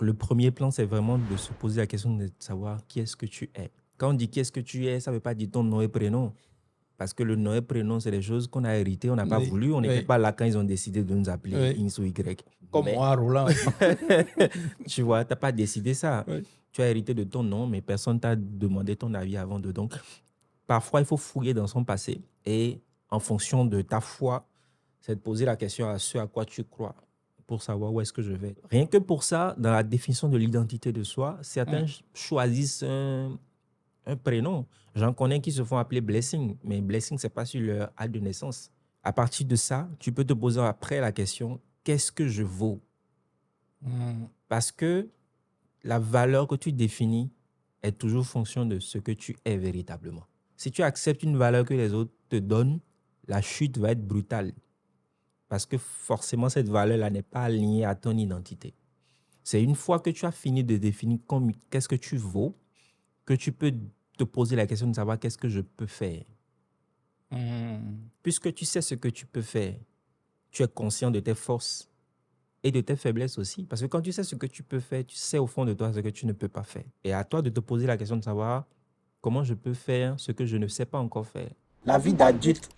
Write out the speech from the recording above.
Le premier plan, c'est vraiment de se poser la question de savoir qui est-ce que tu es. Quand on dit qui est-ce que tu es, ça ne veut pas dire ton nom et prénom. Parce que le nom et prénom, c'est des choses qu'on a héritées, on n'a pas Oui, voulu. On n'était oui, pas là quand ils ont décidé de nous appeler oui. X ou Y. Comme Mais moi, Roland. tu vois, tu n'as pas décidé ça. Oui. Tu as hérité de ton nom, mais personne t'a demandé ton avis avant de. Donc, parfois, il faut fouiller dans son passé et en fonction de ta foi, c'est de poser la question à ce à quoi tu crois pour savoir où est-ce que je vais. Rien que pour ça, dans la définition de l'identité de soi, certains choisissent un prénom. J'en connais qui se font appeler Blessing, mais Blessing, ce n'est pas sur leur acte de naissance. À partir de ça, tu peux te poser après la question, qu'est-ce que je vaux? Parce que la valeur que tu définis est toujours fonction de ce que tu es véritablement. Si tu acceptes une valeur que les autres te donnent, la chute va être brutale. Parce que forcément, cette valeur-là n'est pas alignée à ton identité. C'est une fois que tu as fini de définir qu'est-ce que tu vaux, que tu peux te poser la question de savoir qu'est-ce que je peux faire. Puisque tu sais ce que tu peux faire, tu es conscient de tes forces et de tes faiblesses aussi. Parce que quand tu sais ce que tu peux faire, tu sais au fond de toi ce que tu ne peux pas faire. Et à toi de te poser la question de savoir comment je peux faire ce que je ne sais pas encore faire. La vie d'adulte